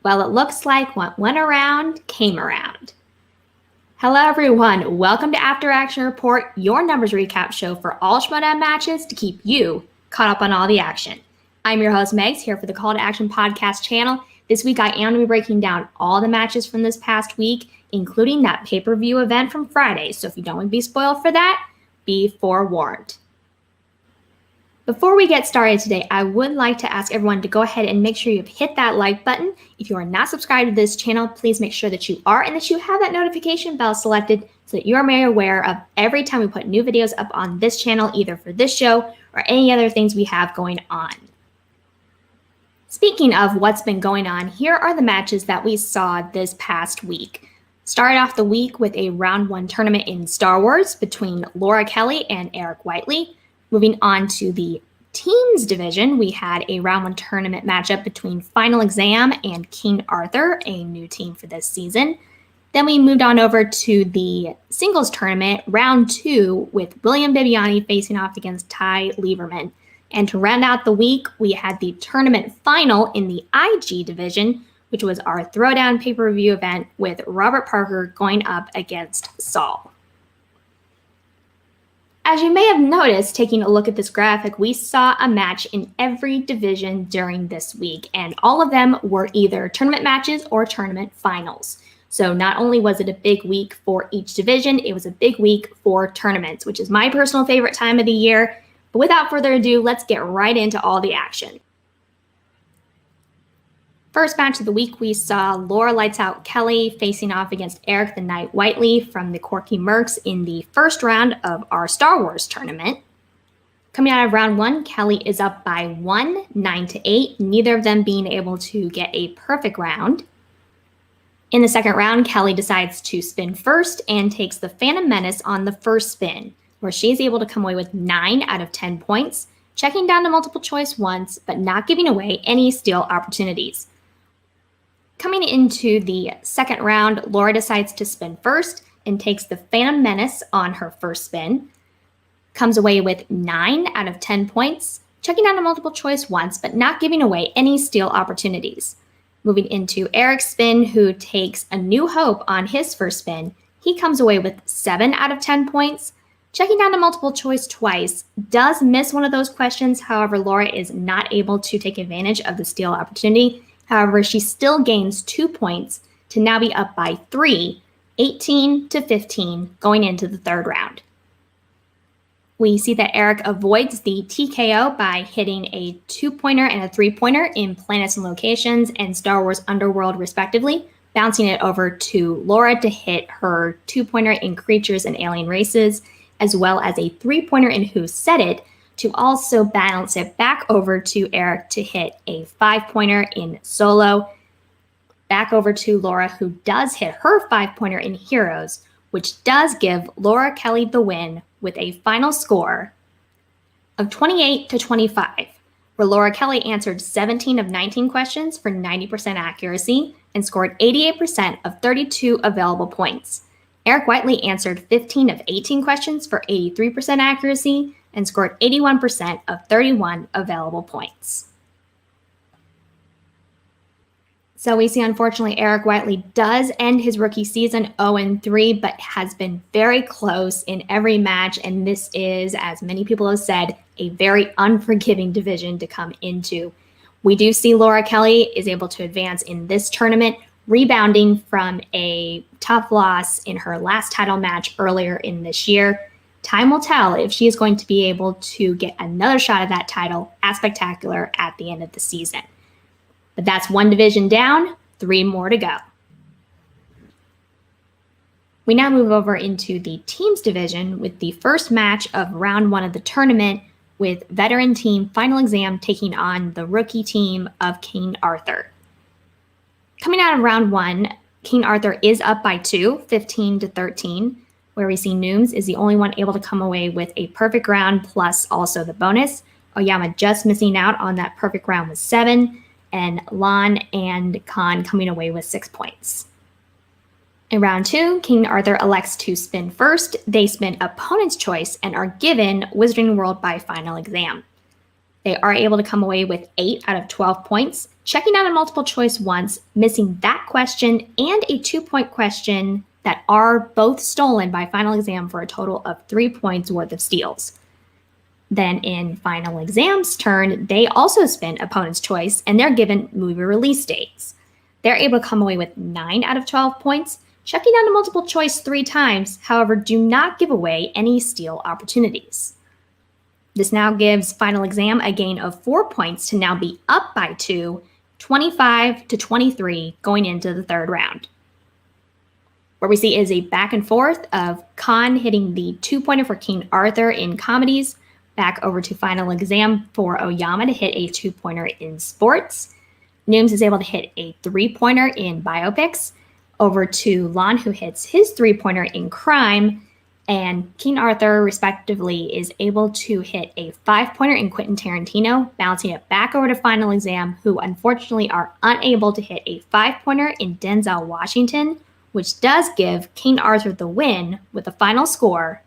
Well, it looks like what went around came around. Hello, everyone. Welcome to After Action Report, your numbers recap show for all Schmoedown matches to keep you caught up on all the action. I'm your host, Megs, here for the Call to Action podcast channel. This week, I am going to be breaking down all the matches from this past week, including that pay-per-view event from Friday. So if you don't want to be spoiled for that, be forewarned. Before we get started today, I would like to ask everyone to go ahead and make sure you've hit that like button. If you are not subscribed to this channel, please make sure that you are and that you have that notification bell selected so that you are made aware of every time we put new videos up on this channel, either for this show or any other things we have going on. Speaking of what's been going on, here are the matches that we saw this past week. Started off the week with a round one tournament in Star Wars between Laura Kelly and Eric Whiteley. Moving on to the teams division, we had a round one tournament matchup between Final Exam and King Arthur, a new team for this season. Then we moved on over to the singles tournament, round two, with William Bibiani facing off against Ty Lieberman. And to round out the week, we had the tournament final in the IG division, which was our Throwdown pay-per-view event with Robert Parker going up against Saul. As you may have noticed, taking a look at this graphic, we saw a match in every division during this week, and all of them were either tournament matches or tournament finals. So not only was it a big week for each division, it was a big week for tournaments, which is my personal favorite time of the year. But without further ado, let's get right into all the action. First match of the week, we saw Laura Lights Out Kelly facing off against Eric the Knight Whiteley from the Corky Mercs in the first round of our Star Wars tournament. Coming out of round one, Kelly is up by 1, 9-8, neither of them being able to get a perfect round. In the second round, Kelly decides to spin first and takes the Phantom Menace on the first spin, where she's able to come away with 9 out of 10 points, checking down to multiple choice once, but not giving away any steal opportunities. Coming into the second round, Laura decides to spin first and takes the Phantom Menace on her first spin, comes away with 9 out of 10 points, checking down to multiple choice once, but not giving away any steal opportunities. Moving into Eric's spin, who takes A New Hope on his first spin, he comes away with 7 out of 10 points, checking down to multiple choice twice, does miss one of those questions. However, Laura is not able to take advantage of the steal opportunity. However, she still gains 2 points to now be up by 3, 18-15, going into the third round. We see that Eric avoids the TKO by hitting a 2-pointer and a 3-pointer in Planets and Locations and Star Wars Underworld, respectively, bouncing it over to Laura to hit her 2-pointer in Creatures and Alien Races, as well as a 3-pointer in Who Said It, to also balance it back over to Eric to hit a 5-pointer in Solo, back over to Laura, who does hit her 5-pointer in Heroes, which does give Laura Kelly the win with a final score of 28-25, where Laura Kelly answered 17 of 19 questions for 90% accuracy and scored 88% of 32 available points. Eric Whiteley answered 15 of 18 questions for 83% accuracy and scored 81% of 31 available points. So we see, unfortunately, Eric Whiteley does end his rookie season 0-3, but has been very close in every match. And this is, as many people have said, a very unforgiving division to come into. We do see Laura Kelly is able to advance in this tournament, rebounding from a tough loss in her last title match earlier in this year. Time will tell if she is going to be able to get another shot at that title at Spectacular at the end of the season. But that's one division down, 3 more to go. We now move over into the teams division with the first match of round one of the tournament, with veteran team Final Exam taking on the rookie team of King Arthur. Coming out of round one, King Arthur is up by 2, 15-13. Where we see Nooms is the only one able to come away with a perfect round plus also the bonus. Oyama just missing out on that perfect round with 7, and Lon and Khan coming away with 6 points. In round 2, King Arthur elects to spin first. They spin opponent's choice and are given Wizarding World by Final Exam. They are able to come away with 8 out of 12 points, checking out a multiple choice once, missing that question and a 2-point question that are both stolen by final exam for a total of 3 points worth of steals. Then in final exam's turn, they also spin opponent's choice and they're given movie release dates. They're able to come away with 9 out of 12 points, checking out a multiple choice 3 times, however, do not give away any steal opportunities. This now gives final exam a gain of 4 points to now be up by 2, 25 to 23 going into the third round. What we see is a back and forth of Khan hitting the 2-pointer for King Arthur in comedies, back over to final exam for Oyama to hit a 2-pointer in sports. Nooms is able to hit a 3-pointer in biopics, over to Lon, who hits his 3-pointer in crime, and King Arthur, respectively, is able to hit a 5-pointer in Quentin Tarantino, bouncing it back over to final exam, who unfortunately are unable to hit a 5-pointer in Denzel Washington, which does give King Arthur the win with a final score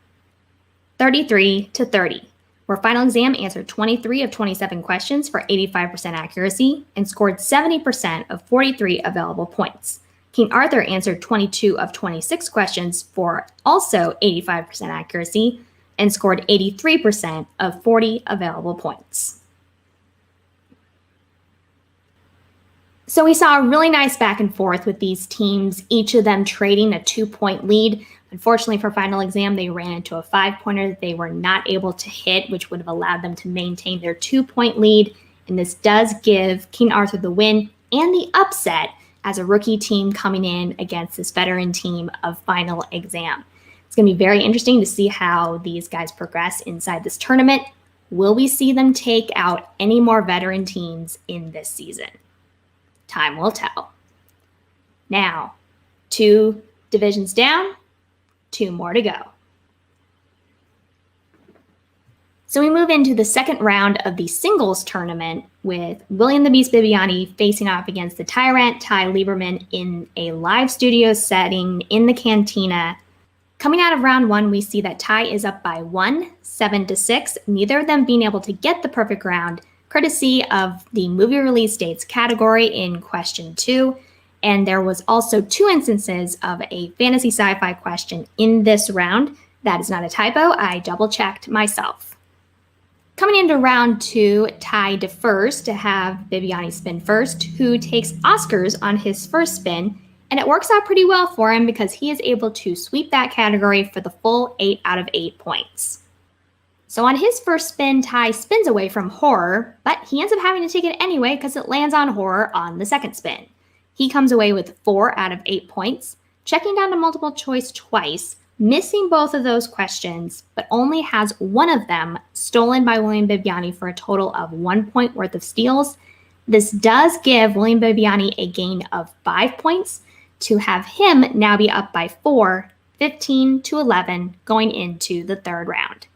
33 to 30. Where final exam answered 23 of 27 questions for 85% accuracy and scored 70% of 43 available points. King Arthur answered 22 of 26 questions for also 85% accuracy and scored 83% of 40 available points. So we saw a really nice back and forth with these teams, each of them trading a 2-point lead. Unfortunately for final exam, they ran into a 5-pointer that they were not able to hit, which would have allowed them to maintain their 2-point lead. And this does give King Arthur the win and the upset as a rookie team coming in against this veteran team of final exam. It's going to be very interesting to see how these guys progress inside this tournament. Will we see them take out any more veteran teams in this season? Time will tell. Now, 2 divisions down, 2 more to go. So we move into the second round of the singles tournament with William the Beast Bibbiani facing off against the Tyrant Ty Lieberman in a live studio setting in the Cantina. Coming out of round 1, we see that Ty is up by 1, 7-6, neither of them being able to get the perfect round, courtesy of the movie release dates category in question 2. And there was also 2 instances of a fantasy sci-fi question in this round. That is not a typo. I double-checked myself. Coming into round 2, Ty defers to have Bibbiani spin first, who takes Oscars on his first spin, and it works out pretty well for him because he is able to sweep that category for the full 8 out of 8 points. So on his first spin, Ty spins away from horror, but he ends up having to take it anyway because it lands on horror on the second spin. He comes away with 4 out of 8 points, checking down to multiple choice twice, missing both of those questions, but only has one of them stolen by William Bibbiani for a total of 1 point worth of steals. This does give William Bibbiani a gain of 5 points to have him now be up by 4, 15 to 11 going into the third round,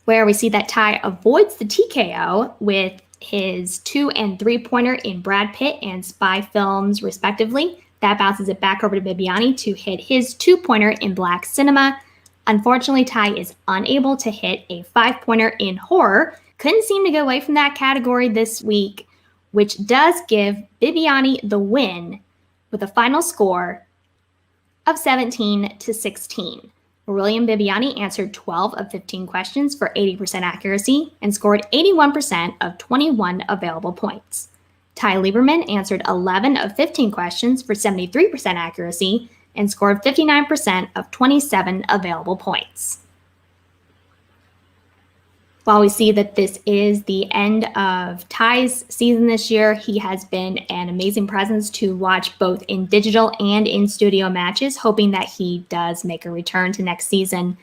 where we see that Ty avoids the TKO with his 2- and 3-pointer in Brad Pitt and spy films, respectively. That bounces it back over to Bibbiani to hit his 2-pointer in Black Cinema. Unfortunately, Ty is unable to hit a 5-pointer in horror. Couldn't seem to get away from that category this week, which does give Bibbiani the win with a final score of 17-16. William Bibbiani answered 12 of 15 questions for 80% accuracy and scored 81% of 21 available points. Ty Lieberman answered 11 of 15 questions for 73% accuracy and scored 59% of 27 available points. While we see that this is the end of Ty's season this year, he has been an amazing presence to watch both in digital and in studio matches, hoping that he does make a return to next season.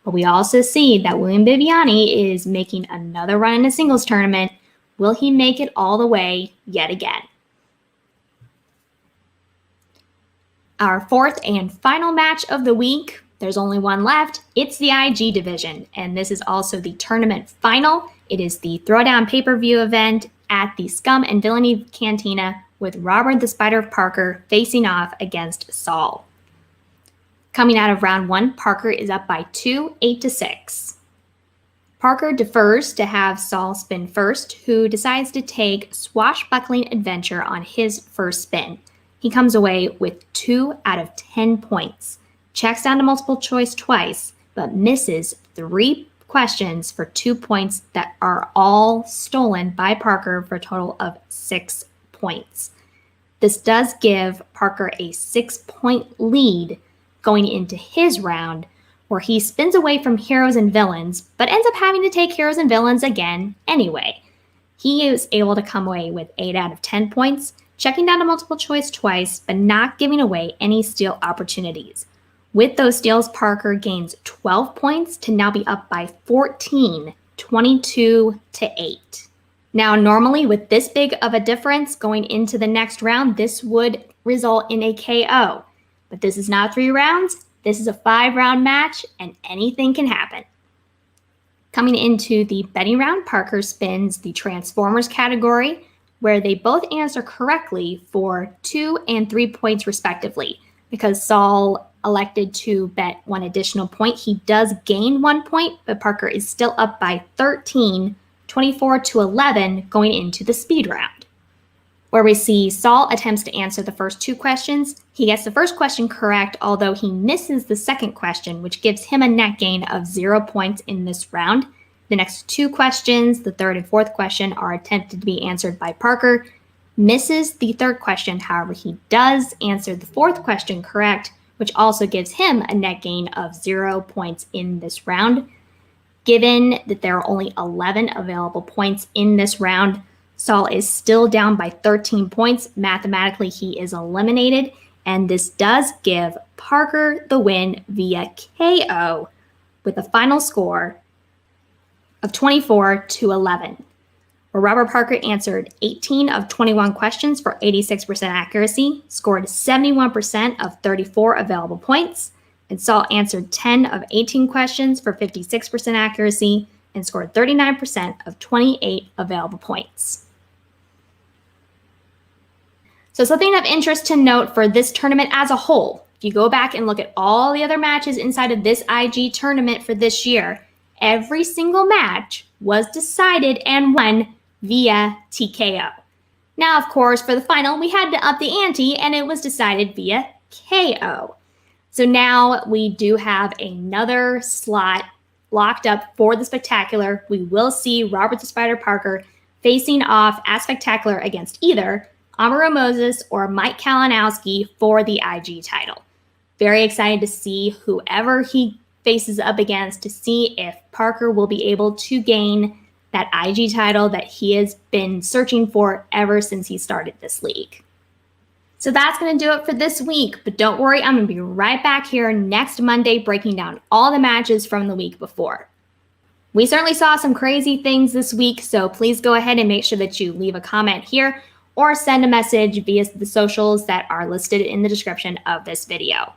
But we also see that William Bibbiani is making another run in a singles tournament. Will he make it all the way yet again? Our fourth and final match of the week, there's only one left. It's the IG division, and this is also the tournament final. It is the Throwdown pay-per-view event at the Scum and Villainy Cantina with Robert the Spider Parker facing off against Saul. Coming out of round 1, Parker is up by 2, 8-6. Parker defers to have Saul spin first, who decides to take Swashbuckling Adventure on his first spin. He comes away with 2 out of 10 points, checks down to multiple choice twice, but misses 3 questions for 2 points that are all stolen by Parker for a total of 6 points. This does give Parker a 6-point lead going into his round, where he spins away from Heroes and Villains, but ends up having to take Heroes and Villains again anyway. He is able to come away with 8 out of 10 points, checking down to multiple choice twice, but not giving away any steal opportunities. With those steals, Parker gains 12 points to now be up by 14, 22-8. Now, normally with this big of a difference going into the next round, this would result in a KO. But this is not 3 rounds. This is a 5-round match, and anything can happen. Coming into the betting round, Parker spins the Transformers category, where they both answer correctly for 2 and 3 points respectively. Because Saul elected to bet 1 additional point, he does gain 1 point, but Parker is still up by 13, 24-11 going into the speed round, where we see Saul attempts to answer the first 2 questions. He gets the first question correct, although he misses the second question, which gives him a net gain of 0 points in this round. The next 2 questions, the third and fourth question, are attempted to be answered by Parker. Misses the third question, however, he does answer the fourth question correct, which also gives him a net gain of 0 points in this round. Given that there are only 11 available points in this round, Saul is still down by 13 points. Mathematically, he is eliminated, and this does give Parker the win via KO with a final score of 24-11, where Robert Parker answered 18 of 21 questions for 86% accuracy, scored 71% of 34 available points, and Saul answered 10 of 18 questions for 56% accuracy and scored 39% of 28 available points. So something of interest to note for this tournament as a whole, if you go back and look at all the other matches inside of this IG tournament for this year, every single match was decided and won via TKO. Now, of course, for the final, we had to up the ante, and it was decided via KO. So now we do have another slot locked up for the Spectacular. We will see Robert the Spider Parker facing off as Spectacular against either Amaru Moses or Mike Kalinowski for the IG title. Very excited to see whoever he faces up against, to see if Parker will be able to gain that IG title that he has been searching for ever since he started this league. So that's going to do it for this week, but don't worry, I'm going to be right back here next Monday breaking down all the matches from the week before. We certainly saw some crazy things this week, so please go ahead and make sure that you leave a comment here or send a message via the socials that are listed in the description of this video.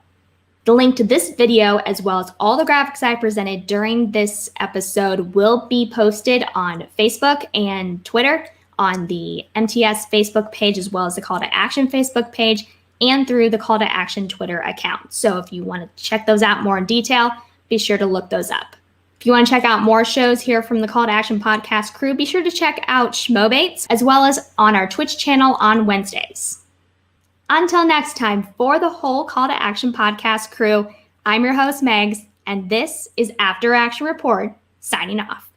The link to this video, as well as all the graphics I presented during this episode, will be posted on Facebook and Twitter, on the MTS Facebook page, as well as the Call to Action Facebook page, and through the Call to Action Twitter account. So if you want to check those out more in detail, be sure to look those up. If you want to check out more shows here from the Call to Action podcast crew, be sure to check out Schmobates, as well as on our Twitch channel on Wednesdays. Until next time, for the whole Call to Action podcast crew, I'm your host, Megs, and this is After Action Report, signing off.